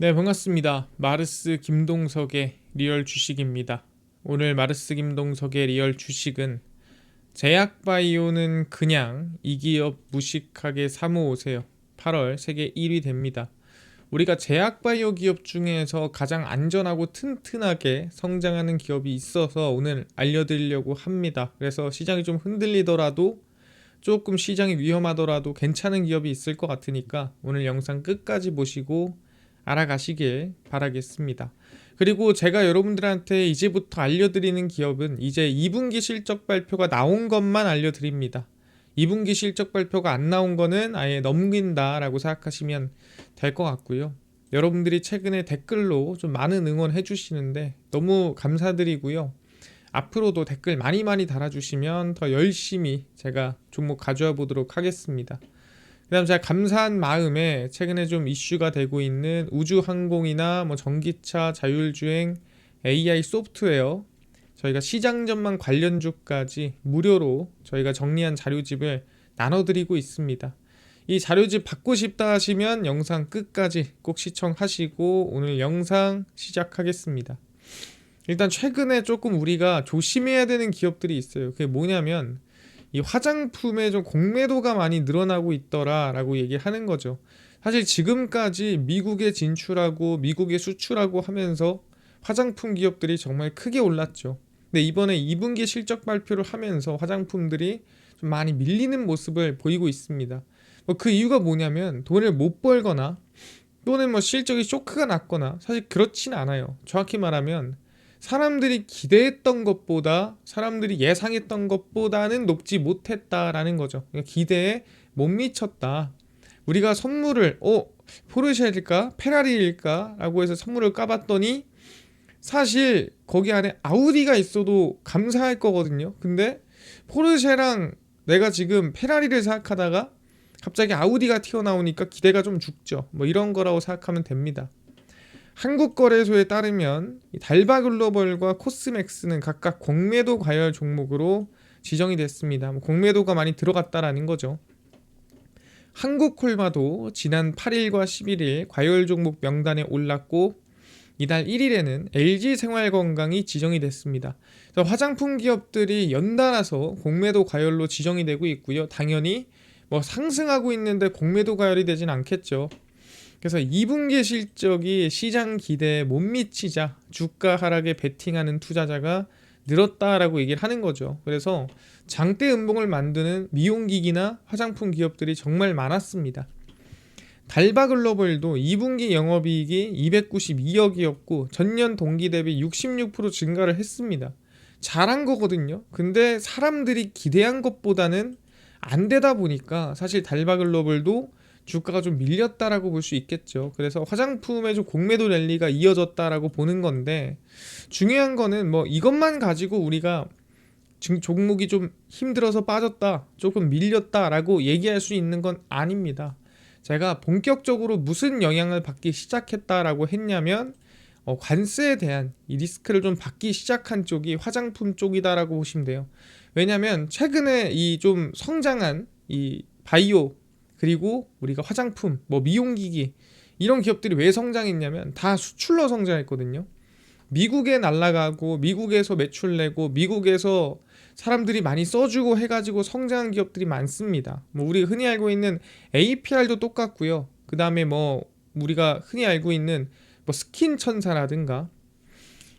네, 반갑습니다. 마르스 김동석의 리얼 주식입니다. 오늘 마르스 김동석의 리얼 주식은 제약바이오는 그냥 이 기업 무식하게 사모으세요. 8월 세계 1위 됩니다. 우리가 제약바이오 기업 중에서 가장 안전하고 튼튼하게 성장하는 기업이 있어서 오늘 알려드리려고 합니다. 그래서 시장이 좀 흔들리더라도 조금 시장이 위험하더라도 괜찮은 기업이 있을 것 같으니까 오늘 영상 끝까지 보시고 알아가시길 바라겠습니다. 그리고 제가 여러분들한테 이제부터 알려드리는 기업은 이제 2분기 실적 발표가 나온 것만 알려드립니다. 2분기 실적 발표가 안 나온 거는 아예 넘긴다라고 생각하시면 될 것 같고요. 여러분들이 최근에 댓글로 좀 많은 응원해 주시는데 너무 감사드리고요. 앞으로도 댓글 많이 달아주시면 더 열심히 제가 종목 가져와 보도록 하겠습니다. 그다음 제가 감사한 마음에 최근에 좀 이슈가 되고 있는 우주항공이나 뭐 전기차, 자율주행, AI 소프트웨어 저희가 시장 전망 관련주까지 무료로 저희가 정리한 자료집을 나눠드리고 있습니다. 이 자료집 받고 싶다 하시면 영상 끝까지 꼭 시청하시고 오늘 영상 시작하겠습니다. 일단 최근에 조금 우리가 조심해야 되는 기업들이 있어요. 그게 뭐냐면 이 화장품에 좀 공매도가 많이 늘어나고 있더라라고 얘기하는 거죠. 사실 지금까지 미국에 진출하고 미국에 수출하고 하면서 화장품 기업들이 정말 크게 올랐죠. 근데 이번에 2분기 실적 발표를 하면서 화장품들이 좀 많이 밀리는 모습을 보이고 있습니다. 그 이유가 뭐냐면 돈을 못 벌거나 또는 뭐 실적이 쇼크가 났거나 사실 그렇진 않아요. 정확히 말하면 사람들이 기대했던 것보다 사람들이 예상했던 것보다는 높지 못했다라는 거죠. 그러니까 기대에 못 미쳤다. 우리가 선물을 포르쉐일까 페라리일까 라고 해서 선물을 까봤더니 사실 거기 안에 아우디가 있어도 감사할 거거든요. 근데 포르쉐랑 내가 지금 페라리를 생각하다가 갑자기 아우디가 튀어나오니까 기대가 좀 죽죠. 뭐 이런 거라고 생각하면 됩니다. 한국거래소에 따르면 달바글로벌과 코스맥스는 각각 공매도 과열 종목으로 지정이 됐습니다. 공매도가 많이 들어갔다라는 거죠. 한국콜마도 지난 8일과 11일 과열 종목 명단에 올랐고 이달 1일에는 LG생활건강이 지정이 됐습니다. 그래서 화장품 기업들이 연달아서 공매도 과열로 지정이 되고 있고요. 당연히 뭐 상승하고 있는데 공매도 과열이 되진 않겠죠. 그래서 2분기 실적이 시장 기대에 못 미치자 주가 하락에 베팅하는 투자자가 늘었다라고 얘기를 하는 거죠. 그래서 장대 음봉을 만드는 미용기기나 화장품 기업들이 정말 많았습니다. 달바글로벌도 2분기 영업이익이 292억이었고 전년 동기 대비 66% 증가를 했습니다. 잘한 거거든요. 근데 사람들이 기대한 것보다는 안 되다 보니까 사실 달바글로벌도 주가가 좀 밀렸다라고 볼 수 있겠죠. 그래서 화장품의 좀 공매도 랠리가 이어졌다라고 보는 건데 중요한 거는 뭐 이것만 가지고 우리가 종목이 좀 힘들어서 빠졌다, 조금 밀렸다라고 얘기할 수 있는 건 아닙니다. 제가 본격적으로 무슨 영향을 받기 시작했다라고 했냐면 관세에 대한 이 리스크를 좀 받기 시작한 쪽이 화장품 쪽이다라고 보시면 돼요. 왜냐면 최근에 이 좀 성장한 이 바이오 그리고 우리가 화장품, 뭐 미용기기 이런 기업들이 왜 성장했냐면 다 수출로 성장했거든요. 미국에 날아가고 미국에서 매출 내고 미국에서 사람들이 많이 써주고 해가지고 성장한 기업들이 많습니다. 뭐 우리가 흔히 알고 있는 APR도 똑같고요. 그 다음에 뭐 우리가 흔히 알고 있는 뭐 스킨천사라든가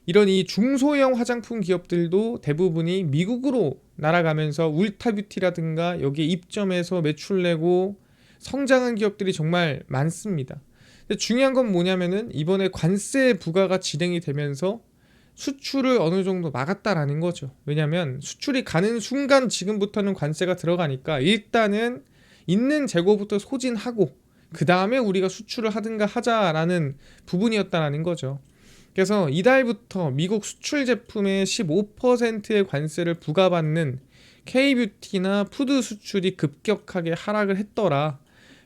이런 이 중소형 화장품 기업들도 대부분이 미국으로 날아가면서 울타뷰티라든가 여기에 입점해서 매출 내고 성장한 기업들이 정말 많습니다. 근데 중요한 건 뭐냐면은 이번에 관세 부과가 진행이 되면서 수출을 어느 정도 막았다라는 거죠. 왜냐면 수출이 가는 순간 지금부터는 관세가 들어가니까 일단은 있는 재고부터 소진하고 그 다음에 우리가 수출을 하든가 하자라는 부분이었다라는 거죠. 그래서 이달부터 미국 수출 제품에 15%의 관세를 부과받는 K뷰티나 푸드 수출이 급격하게 하락을 했더라.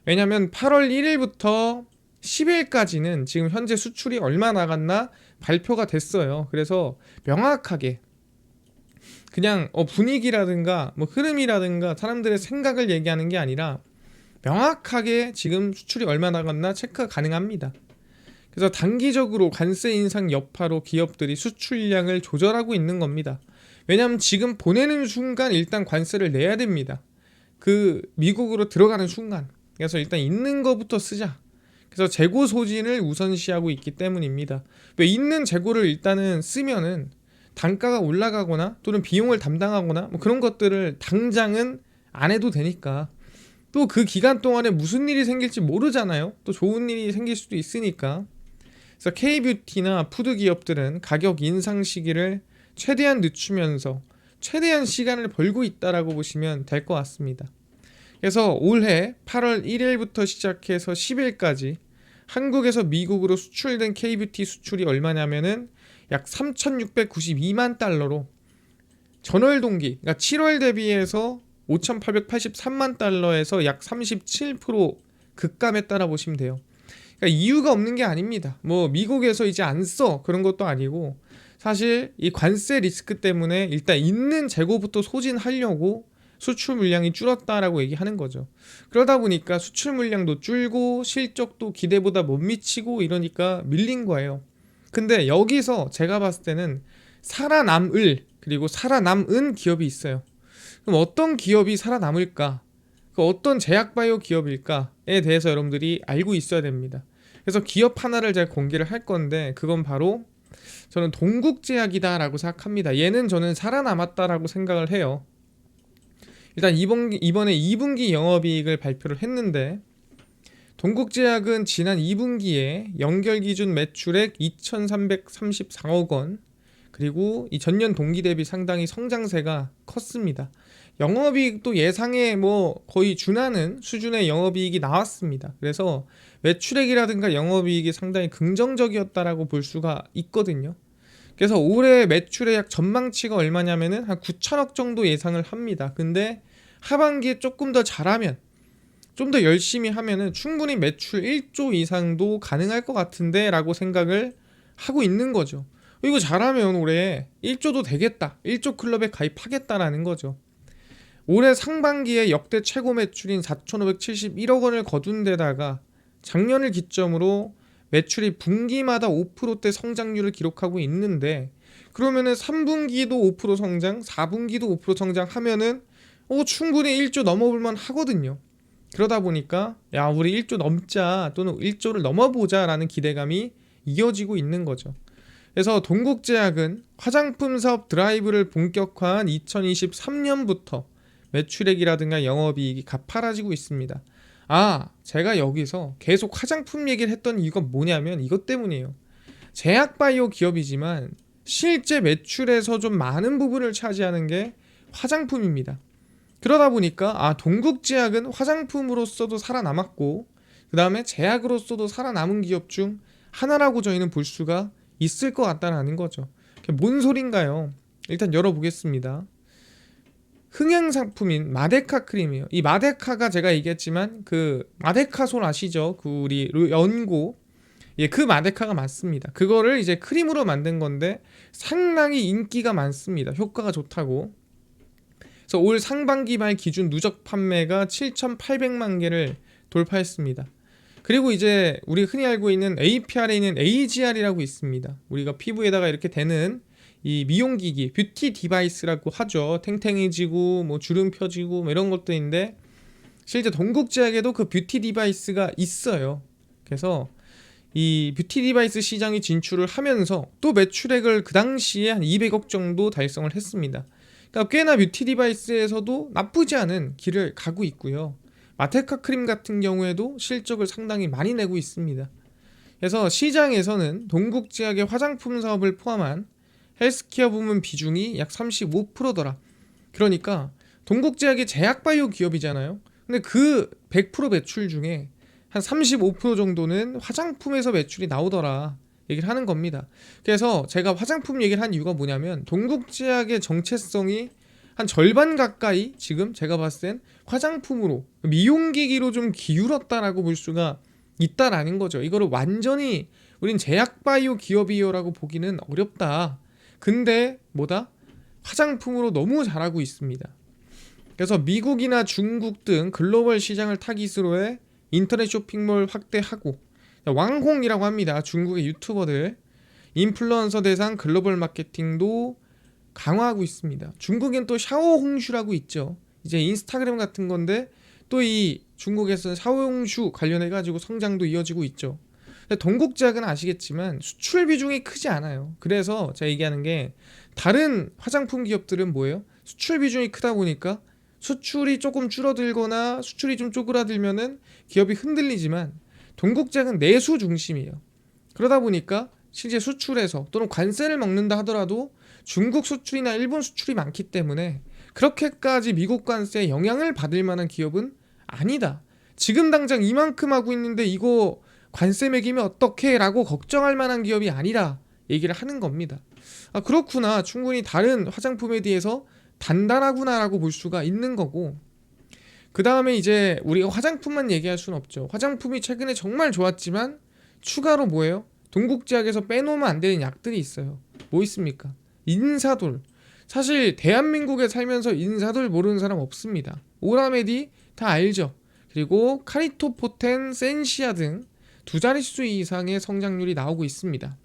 왜냐면 8월 1일부터 10일까지는 지금 현재 수출이 얼마 나갔나 발표가 됐어요. 그래서 명확하게 그냥 분위기라든가 뭐 흐름이라든가 사람들의 생각을 얘기하는 게 아니라 명확하게 지금 수출이 얼마 나갔나 체크가 가능합니다. 그래서 단기적으로 관세 인상 여파로 기업들이 수출량을 조절하고 있는 겁니다. 왜냐하면 지금 보내는 순간 일단 관세를 내야 됩니다. 그 미국으로 들어가는 순간. 그래서 일단 있는 거부터 쓰자. 그래서 재고 소진을 우선시하고 있기 때문입니다. 왜 있는 재고를 일단은 쓰면은 단가가 올라가거나 또는 비용을 담당하거나 뭐 그런 것들을 당장은 안 해도 되니까, 또 그 기간 동안에 무슨 일이 생길지 모르잖아요. 또 좋은 일이 생길 수도 있으니까. 그래서 K뷰티나 푸드 기업들은 가격 인상 시기를 최대한 늦추면서 최대한 시간을 벌고 있다라고 보시면 될 것 같습니다. 그래서 올해 8월 1일부터 시작해서 10일까지 한국에서 미국으로 수출된 K뷰티 수출이 얼마냐면은 약 3,692만 달러로 전월 동기, 그러니까 7월 대비해서 5,883만 달러에서 약 37% 급감했다라 보시면 돼요. 그러니까 이유가 없는 게 아닙니다. 뭐 미국에서 이제 안 써 그런 것도 아니고, 사실 이 관세 리스크 때문에 일단 있는 재고부터 소진하려고 수출 물량이 줄었다라고 얘기하는 거죠. 그러다 보니까 수출 물량도 줄고 실적도 기대보다 못 미치고 이러니까 밀린 거예요. 근데 여기서 제가 봤을 때는 살아남을, 그리고 살아남은 기업이 있어요. 그럼 어떤 기업이 살아남을까? 그 어떤 제약바이오 기업일까에 대해서 여러분들이 알고 있어야 됩니다. 그래서 기업 하나를 제가 공개를 할 건데, 그건 바로 저는 동국제약이다라고 생각합니다. 얘는 저는 살아남았다라고 생각을 해요. 일단 이번에 2분기 영업이익을 발표를 했는데, 동국제약은 지난 2분기에 연결 기준 매출액 2,334억 원, 그리고 이 전년 동기 대비 상당히 성장세가 컸습니다. 영업이익도 예상에 뭐 거의 준하는 수준의 영업이익이 나왔습니다. 그래서 매출액이라든가 영업이익이 상당히 긍정적이었다라고 볼 수가 있거든요. 그래서 올해 매출의 약 전망치가 얼마냐면은 한 9천억 정도 예상을 합니다. 근데 하반기에 조금 더 잘하면, 좀 더 열심히 하면은 충분히 매출 1조 이상도 가능할 것 같은데 라고 생각을 하고 있는 거죠. 이거 잘하면 올해 1조도 되겠다, 1조 클럽에 가입하겠다라는 거죠. 올해 상반기에 역대 최고 매출인 4,571억 원을 거둔 데다가 작년을 기점으로 매출이 분기마다 5%대 성장률을 기록하고 있는데, 그러면은 3분기도 5% 성장, 4분기도 5% 성장하면은 충분히 1조 넘어볼만 하거든요. 그러다 보니까 야, 우리 1조 넘자, 또는 1조를 넘어보자 라는 기대감이 이어지고 있는 거죠. 그래서 동국제약은 화장품 사업 드라이브를 본격화한 2023년부터 매출액이라든가 영업이익이 가파라지고 있습니다. 제가 여기서 계속 화장품 얘기를 했던 이유가 뭐냐면 이것 때문이에요. 제약바이오 기업이지만 실제 매출에서 좀 많은 부분을 차지하는 게 화장품입니다. 그러다 보니까 동국제약은 화장품으로서도 살아남았고, 그 다음에 제약으로서도 살아남은 기업 중 하나라고 저희는 볼 수가 있을 것 같다라는 거죠. 뭔 소린가요? 일단 열어보겠습니다. 흥행 상품인 마데카 크림이에요. 이 마데카가 제가 얘기했지만 그 마데카솔 아시죠? 그 우리 연고, 그 마데카가 맞습니다. 그거를 이제 크림으로 만든 건데 상당히 인기가 많습니다. 효과가 좋다고. 그래서 올 상반기 말 기준 누적 판매가 7,800만 개를 돌파했습니다. 그리고 이제 우리 흔히 알고 있는 APR에 있는 AGR이라고 있습니다. 우리가 피부에다가 이렇게 대는 이 미용기기, 뷰티 디바이스라고 하죠. 탱탱해지고 뭐 주름 펴지고 뭐 이런 것들인데, 실제 동국제약에도 그 뷰티 디바이스가 있어요. 그래서 이 뷰티 디바이스 시장에 진출을 하면서 또 매출액을 그 당시에 한 200억 정도 달성을 했습니다. 그러니까 꽤나 뷰티 디바이스에서도 나쁘지 않은 길을 가고 있고요. 마테카 크림 같은 경우에도 실적을 상당히 많이 내고 있습니다. 그래서 시장에서는 동국제약의 화장품 사업을 포함한 헬스케어 부문 비중이 약 35%더라. 그러니까 동국제약이 제약바이오 기업이잖아요. 근데 그 100% 매출 중에 한 35% 정도는 화장품에서 매출이 나오더라 얘기를 하는 겁니다. 그래서 제가 화장품 얘기를 한 이유가 뭐냐면, 동국제약의 정체성이 한 절반 가까이 지금 제가 봤을 땐 화장품으로, 미용기기로 좀 기울었다라고 볼 수가 있다라는 거죠. 이거를 완전히 우린 제약바이오 기업이요라고 보기는 어렵다. 근데 화장품으로 너무 잘하고 있습니다. 그래서 미국이나 중국 등 글로벌 시장을 타깃으로 해 인터넷 쇼핑몰 확대하고, 왕홍이라고 합니다. 중국의 유튜버들 인플루언서 대상 글로벌 마케팅도 강화하고 있습니다. 중국엔 또 샤오홍슈라고 있죠. 이제 인스타그램 같은 건데 또 이 중국에서는 샤오홍슈 관련해가지고 성장도 이어지고 있죠. 동국제약은 아시겠지만 수출 비중이 크지 않아요. 그래서 제가 얘기하는 게 다른 화장품 기업들은 뭐예요? 수출 비중이 크다 보니까 수출이 조금 줄어들거나 수출이 좀 쪼그라들면은 기업이 흔들리지만 동국제약은 내수 중심이에요. 그러다 보니까 실제 수출에서 또는 관세를 먹는다 하더라도 중국 수출이나 일본 수출이 많기 때문에 그렇게까지 미국 관세에 영향을 받을 만한 기업은 아니다. 지금 당장 이만큼 하고 있는데 이거 관세 매기면 어떡해 라고 걱정할 만한 기업이 아니라 얘기를 하는 겁니다. 아, 그렇구나. 충분히 다른 화장품에 대해서 단단하구나 라고 볼 수가 있는 거고, 그 다음에 이제 우리가 화장품만 얘기할 수는 없죠. 화장품이 최근에 정말 좋았지만 추가로 뭐예요? 동국제약에서 빼놓으면 안 되는 약들이 있어요. 뭐 있습니까? 인사돌. 사실 대한민국에 살면서 인사돌 모르는 사람 없습니다. 오라메디 다 알죠. 그리고 카리토포텐, 센시아 등 두 자릿수 이상의 성장률이 나오고 있습니다.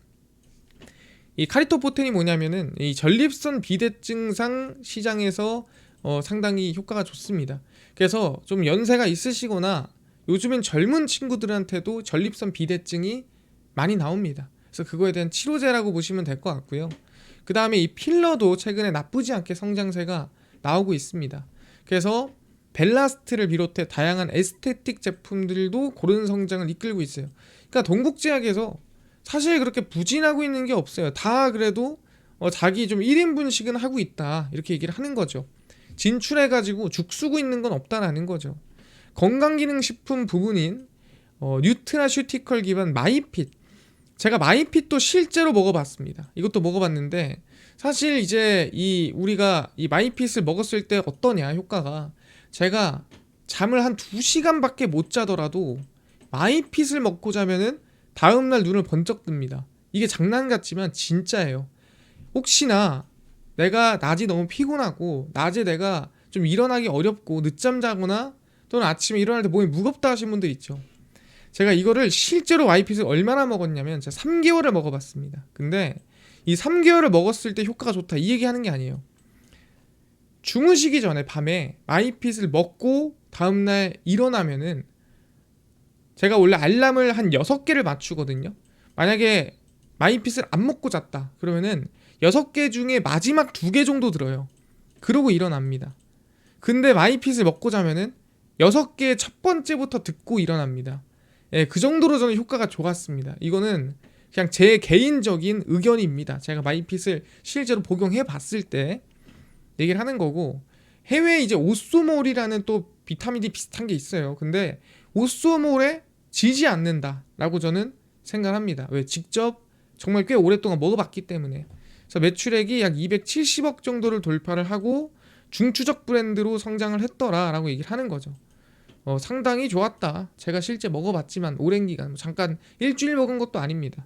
이 카리토포텐이 뭐냐면은 이 전립선 비대증상 시장에서 상당히 효과가 좋습니다. 그래서 좀 연세가 있으시거나 요즘엔 젊은 친구들한테도 전립선 비대증이 많이 나옵니다. 그래서 그거에 대한 치료제라고 보시면 될 것 같고요. 그 다음에 이 필러도 최근에 나쁘지 않게 성장세가 나오고 있습니다. 그래서 벨라스트를 비롯해 다양한 에스테틱 제품들도 고른 성장을 이끌고 있어요. 그러니까 동국제약에서 사실 그렇게 부진하고 있는 게 없어요. 다 그래도 자기 좀 1인분씩은 하고 있다 이렇게 얘기를 하는 거죠. 진출해가지고 죽쓰고 있는 건 없다라는 거죠. 건강기능식품 부분인 뉴트라슈티컬 기반 마이핏, 제가 마이핏도 실제로 먹어봤습니다. 이것도 먹어봤는데 사실 이제 우리가 이 마이핏을 먹었을 때 어떠냐 효과가, 제가 잠을 한 2시간밖에 못 자더라도 마이핏을 먹고 자면은 다음날 눈을 번쩍 뜹니다. 이게 장난 같지만 진짜예요. 혹시나 내가 낮이 너무 피곤하고 낮에 내가 좀 일어나기 어렵고 늦잠 자거나 또는 아침에 일어날 때 몸이 무겁다 하신 분들 있죠. 제가 이거를 실제로 마이핏을 얼마나 먹었냐면 제가 3개월을 먹어봤습니다. 근데 이 3개월을 먹었을 때 효과가 좋다 이 얘기하는 게 아니에요. 주무시기 전에 밤에 마이핏을 먹고 다음날 일어나면은, 제가 원래 알람을 한 6개를 맞추거든요. 만약에 마이핏을 안 먹고 잤다 그러면은 6개 중에 마지막 2개 정도 들어요. 그러고 일어납니다. 근데 마이핏을 먹고 자면은 6개의 첫 번째부터 듣고 일어납니다. 예, 그 정도로 저는 효과가 좋았습니다. 이거는 그냥 제 개인적인 의견입니다. 제가 마이핏을 실제로 복용해 봤을 때 얘기를 하는 거고, 해외에 이제 오쏘몰이라는 또 비타민 D 비슷한 게 있어요. 근데 오쏘몰에 지지 않는다라고 저는 생각합니다. 왜? 직접 정말 꽤 오랫동안 먹어봤기 때문에. 그래서 매출액이 약 270억 정도를 돌파를 하고 중추적 브랜드로 성장을 했더라라고 얘기를 하는 거죠. 상당히 좋았다. 제가 실제 먹어봤지만 오랜 기간, 잠깐 일주일 먹은 것도 아닙니다.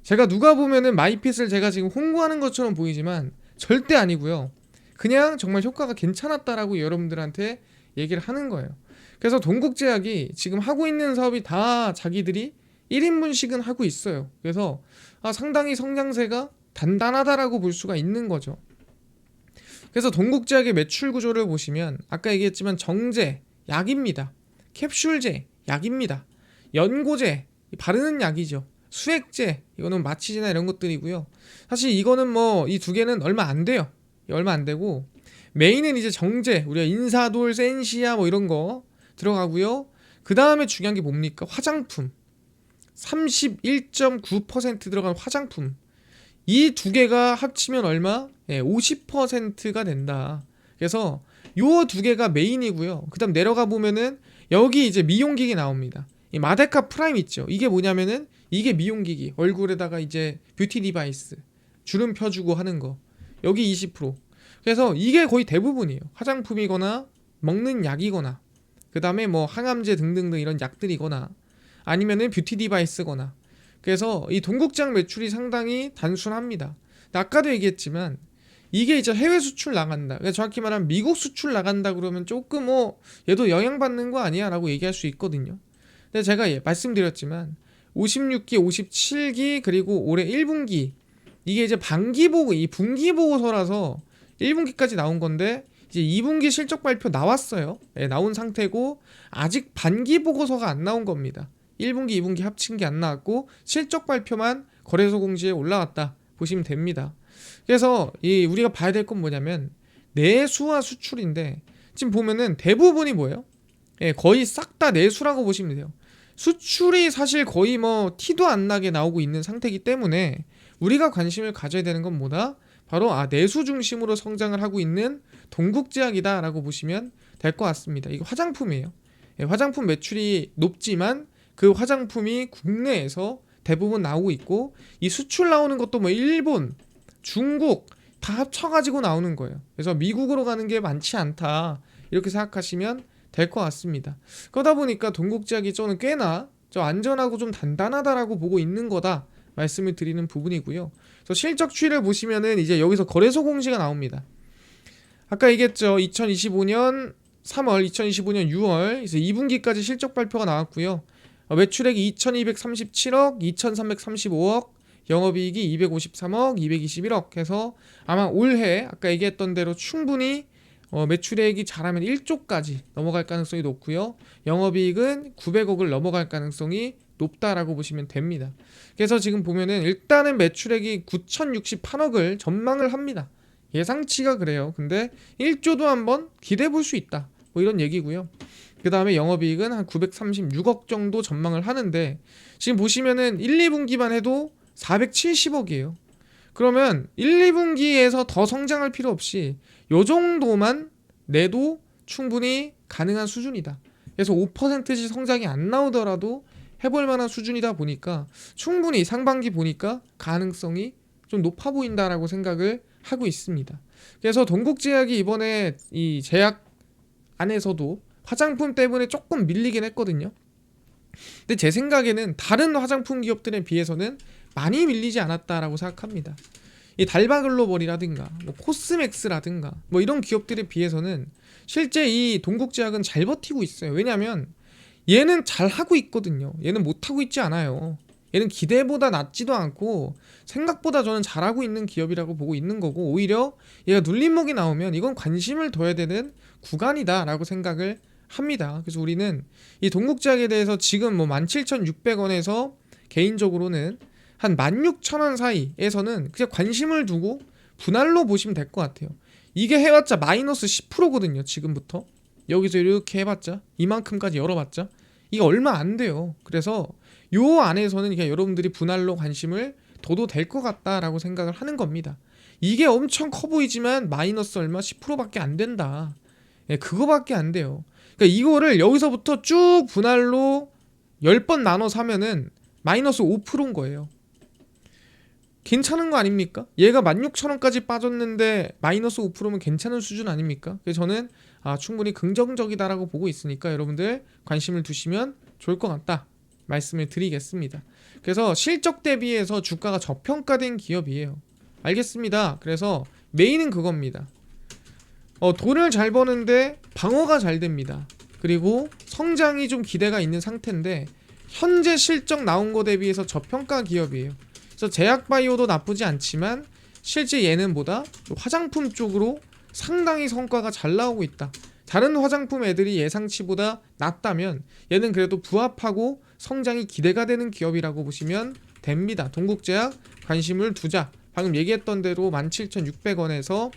제가 누가 보면은 마이핏을 제가 지금 홍보하는 것처럼 보이지만 절대 아니고요. 그냥 정말 효과가 괜찮았다라고 여러분들한테 얘기를 하는 거예요. 그래서 동국제약이 지금 하고 있는 사업이 다 자기들이 1인분씩은 하고 있어요. 그래서 상당히 성장세가 단단하다라고 볼 수가 있는 거죠. 그래서 동국제약의 매출 구조를 보시면 아까 얘기했지만 정제, 약입니다. 캡슐제, 약입니다. 연고제, 바르는 약이죠. 수액제, 이거는 마취제나 이런 것들이고요. 사실 이거는 뭐 이 두 개는 얼마 안 돼요. 얼마 안 되고, 메인은 이제 정제, 우리가 인사돌, 센시아 뭐 이런 거 들어가고요. 그 다음에 중요한 게 뭡니까? 화장품. 31.9% 들어간 화장품. 이 두 개가 합치면 얼마? 50%가 된다. 그래서 요 두 개가 메인이고요. 그 다음 내려가 보면은 여기 이제 미용기기 나옵니다. 이 마데카 프라임 있죠. 이게 뭐냐면은 이게 미용기기, 얼굴에다가 이제 뷰티 디바이스 주름 펴주고 하는 거. 여기 20%. 그래서 이게 거의 대부분이에요. 화장품이거나 먹는 약이거나 그 다음에 뭐 항암제 등등등 이런 약들이거나 아니면은 뷰티 디바이스거나. 그래서 이 동국제약 매출이 상당히 단순합니다. 아까도 얘기했지만 이게 이제 해외 수출 나간다, 그러니까 정확히 말하면 미국 수출 나간다 그러면 조금 얘도 영향받는 거 아니야 라고 얘기할 수 있거든요. 근데 제가 말씀드렸지만 56기, 57기, 그리고 올해 1분기. 이게 이제 이 분기 보고서라서 1분기까지 나온 건데 이제 2분기 실적 발표 나왔어요. 네, 나온 상태고 아직 반기 보고서가 안 나온 겁니다. 1분기, 2분기 합친 게 안 나왔고 실적 발표만 거래소 공지에 올라왔다 보시면 됩니다. 그래서 우리가 봐야 될 건 뭐냐면 내수와 수출인데 지금 보면은 대부분이 뭐예요? 예, 거의 싹 다 내수라고 보시면 돼요. 수출이 사실 거의 뭐 티도 안 나게 나오고 있는 상태이기 때문에 우리가 관심을 가져야 되는 건 뭐다? 바로 내수 중심으로 성장을 하고 있는 동국제약이다 라고 보시면 될 것 같습니다. 이거 화장품이에요. 예, 화장품 매출이 높지만 그 화장품이 국내에서 대부분 나오고 있고 이 수출 나오는 것도 뭐 일본, 중국 다 합쳐가지고 나오는 거예요. 그래서 미국으로 가는 게 많지 않다 이렇게 생각하시면 될 것 같습니다. 그러다 보니까 동국제약이 저는 꽤나 안전하고 좀 단단하다라고 보고 있는 거다 말씀을 드리는 부분이고요. 그래서 실적 추이를 보시면은 이제 여기서 거래소 공시가 나옵니다. 아까 얘기했죠. 2025년 3월, 2025년 6월, 그래서 2분기까지 실적 발표가 나왔고요. 매출액이 2237억, 2335억, 영업이익이 253억, 221억 해서 아마 올해 아까 얘기했던 대로 충분히 매출액이 잘하면 1조까지 넘어갈 가능성이 높고요. 영업이익은 900억을 넘어갈 가능성이 높다라고 보시면 됩니다. 그래서 지금 보면은 일단은 매출액이 9,068억을 전망을 합니다. 예상치가 그래요. 근데 1조도 한번 기대해 볼 수 있다. 뭐 이런 얘기고요. 그 다음에 영업이익은 한 936억 정도 전망을 하는데 지금 보시면은 1, 2분기만 해도 470억이에요. 그러면 1, 2분기에서 더 성장할 필요 없이 요 정도만 내도 충분히 가능한 수준이다. 그래서 5%씩 성장이 안 나오더라도 해볼 만한 수준이다 보니까 충분히 상반기 보니까 가능성이 좀 높아 보인다라고 생각을 하고 있습니다. 그래서 동국제약이 이번에 이 제약 안에서도 화장품 때문에 조금 밀리긴 했거든요. 근데 제 생각에는 다른 화장품 기업들에 비해서는 많이 밀리지 않았다라고 생각합니다. 이 달바글로벌이라든가 뭐 코스맥스라든가 뭐 이런 기업들에 비해서는 실제 이 동국제약은 잘 버티고 있어요. 왜냐하면 얘는 잘 하고 있거든요. 얘는 못 하고 있지 않아요. 얘는 기대보다 낮지도 않고 생각보다 저는 잘하고 있는 기업이라고 보고 있는 거고 오히려 얘가 눌림목이 나오면 이건 관심을 둬야 되는 구간이다라고 생각을 합니다. 그래서 우리는 이 동국제약에 대해서 지금 뭐 17,600원에서 개인적으로는 한 16,000원 사이에서는 그냥 관심을 두고 분할로 보시면 될 것 같아요. 이게 해봤자 마이너스 10%거든요. 지금부터 여기서 이렇게 해봤자 이만큼까지 열어봤자 이게 얼마 안 돼요. 그래서 요 안에서는 그냥 여러분들이 분할로 관심을 둬도 될 것 같다라고 생각을 하는 겁니다. 이게 엄청 커 보이지만 마이너스 얼마 10%밖에 안 된다. 예, 그거밖에 안 돼요. 그러니까 이거를 여기서부터 쭉 분할로 10번 나눠 사면은 마이너스 5%인 거예요. 괜찮은 거 아닙니까? 얘가 16,000원까지 빠졌는데 마이너스 5%면 괜찮은 수준 아닙니까? 그래서 저는 충분히 긍정적이다라고 보고 있으니까 여러분들 관심을 두시면 좋을 것 같다 말씀을 드리겠습니다. 그래서 실적 대비해서 주가가 저평가된 기업이에요. 알겠습니다. 그래서 메인은 그겁니다. 돈을 잘 버는데 방어가 잘 됩니다. 그리고 성장이 좀 기대가 있는 상태인데 현재 실적 나온 거 대비해서 저평가 기업이에요. 그래서 제약바이오도 나쁘지 않지만 실제 얘는 보다 화장품 쪽으로 상당히 성과가 잘 나오고 있다. 다른 화장품 애들이 예상치보다 낮다면 얘는 그래도 부합하고 성장이 기대가 되는 기업이라고 보시면 됩니다. 동국제약 관심을 두자. 방금 얘기했던 대로 17,600원에서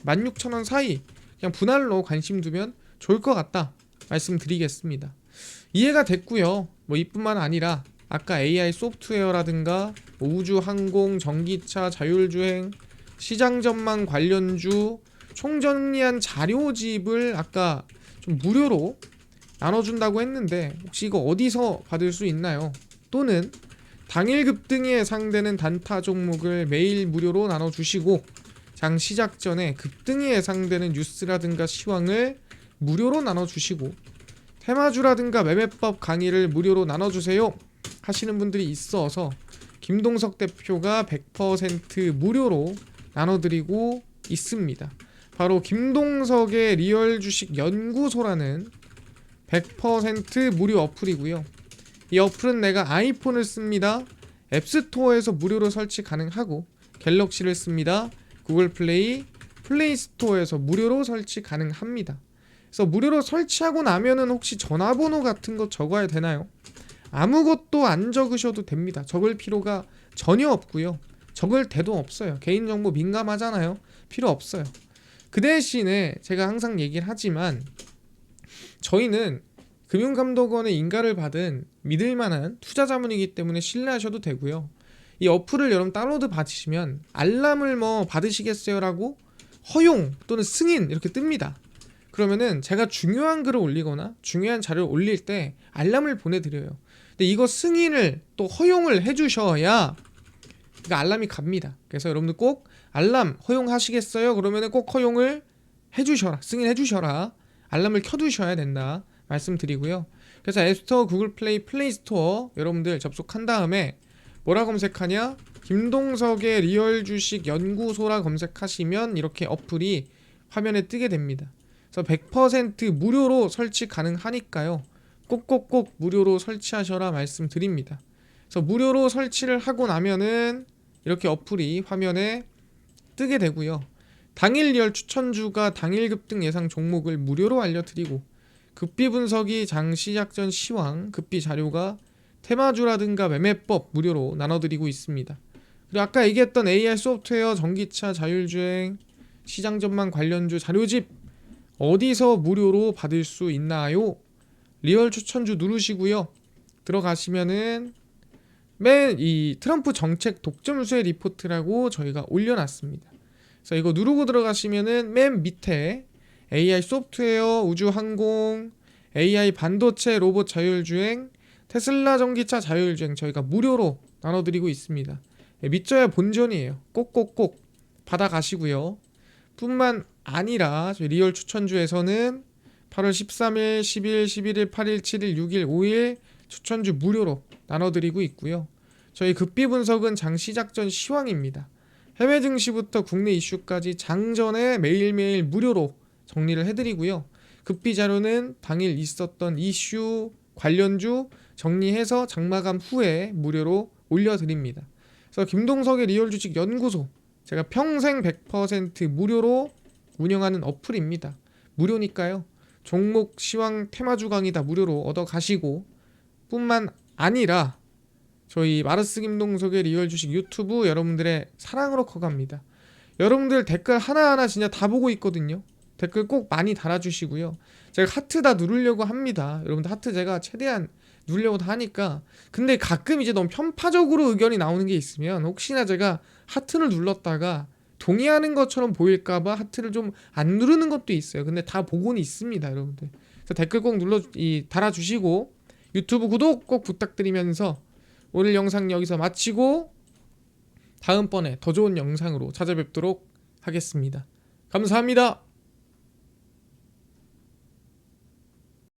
16,000원 사이 그냥 분할로 관심 두면 좋을 것 같다 말씀드리겠습니다. 이해가 됐고요. 뭐 이뿐만 아니라 아까 AI 소프트웨어라든가 우주, 항공, 전기차, 자율주행, 시장 전망 관련주 총정리한 자료집을 아까 좀 무료로 나눠준다고 했는데 혹시 이거 어디서 받을 수 있나요? 또는 당일 급등이 예상되는 단타 종목을 매일 무료로 나눠주시고 장 시작 전에 급등이 예상되는 뉴스라든가 시황을 무료로 나눠주시고 테마주라든가 매매법 강의를 무료로 나눠주세요 하시는 분들이 있어서 김동석 대표가 100% 무료로 나눠드리고 있습니다. 바로 김동석의 리얼 주식 연구소라는 100% 무료 어플이고요. 이 어플은 내가 아이폰을 씁니다. 앱스토어에서 무료로 설치 가능하고, 갤럭시를 씁니다. 구글 플레이, 플레이스토어에서 무료로 설치 가능합니다. 그래서 무료로 설치하고 나면은 혹시 전화번호 같은 거 적어야 되나요? 아무것도 안 적으셔도 됩니다. 적을 필요가 전혀 없고요. 적을 데도 없어요. 개인정보 민감하잖아요. 필요 없어요. 그 대신에 제가 항상 얘기를 하지만 저희는 금융감독원의 인가를 받은 믿을만한 투자자문이기 때문에 신뢰하셔도 되고요. 이 어플을 여러분 다운로드 받으시면 알람을 뭐 받으시겠어요? 라고 허용 또는 승인 이렇게 뜹니다. 그러면은 제가 중요한 글을 올리거나 중요한 자료를 올릴 때 알람을 보내드려요. 근데 이거 승인을 또 허용을 해주셔야 그러니까 알람이 갑니다. 그래서 여러분들 꼭 알람 허용하시겠어요? 그러면은 꼭 허용을 해주셔라. 승인해주셔라. 알람을 켜두셔야 된다. 말씀드리고요. 그래서 앱스토어, 구글 플레이, 플레이스토어 여러분들 접속한 다음에 뭐라 검색하냐? 김동석의 리얼 주식 연구소라 검색하시면 이렇게 어플이 화면에 뜨게 됩니다. 그래서 100% 무료로 설치 가능하니까요. 꼭꼭꼭 무료로 설치하셔라 말씀드립니다. 그래서 무료로 설치를 하고 나면은 이렇게 어플이 화면에 뜨게 되고요. 당일 리얼 추천주가 당일 급등 예상 종목을 무료로 알려드리고, 급비 분석이 장 시작 전 시황, 급비 자료가 테마주라든가 매매법 무료로 나눠드리고 있습니다. 그리고 아까 얘기했던 AI 소프트웨어, 전기차, 자율주행, 시장 전망 관련주 자료집 어디서 무료로 받을 수 있나요? 리얼 추천주 누르시고요. 들어가시면은 맨 이 트럼프 정책 독점수의 리포트라고 저희가 올려놨습니다. 그래서 이거 누르고 들어가시면은 맨 밑에 AI 소프트웨어, 우주항공, AI 반도체, 로봇 자율주행, 테슬라 전기차 자율주행 저희가 무료로 나눠드리고 있습니다. 믿져야 본전이에요. 꼭꼭꼭 받아가시고요. 뿐만 아니라 저희 리얼 추천주에서는 8월 13일, 10일, 11일, 8일, 7일, 6일, 5일 추천주 무료로 나눠드리고 있고요. 저희 급비 분석은 장 시작 전 시황입니다. 해외 증시부터 국내 이슈까지 장전에 매일매일 무료로 정리를 해드리고요. 급비 자료는 당일 있었던 이슈, 관련주 정리해서 장마감 후에 무료로 올려드립니다. 그래서 김동석의 리얼 주식 연구소 제가 평생 100% 무료로 운영하는 어플입니다. 무료니까요. 종목, 시황, 테마주 강의 다 무료로 얻어 가시고, 뿐만 아니라 저희 마르스 김동석의 리얼 주식 유튜브 여러분들의 사랑으로 커갑니다. 여러분들 댓글 하나하나 진짜 다 보고 있거든요. 댓글 꼭 많이 달아주시고요. 제가 하트 다 누르려고 합니다. 여러분들 하트 제가 최대한 누르려고 다 하니까, 근데 가끔 이제 너무 편파적으로 의견이 나오는 게 있으면 혹시나 제가 하트를 눌렀다가 동의하는 것처럼 보일까봐 하트를 좀 안 누르는 것도 있어요. 근데 다 보고는 있습니다, 여러분들. 그래서 댓글 꼭 달아주시고 유튜브 구독 꼭 부탁드리면서 오늘 영상 여기서 마치고 다음번에 더 좋은 영상으로 찾아뵙도록 하겠습니다. 감사합니다.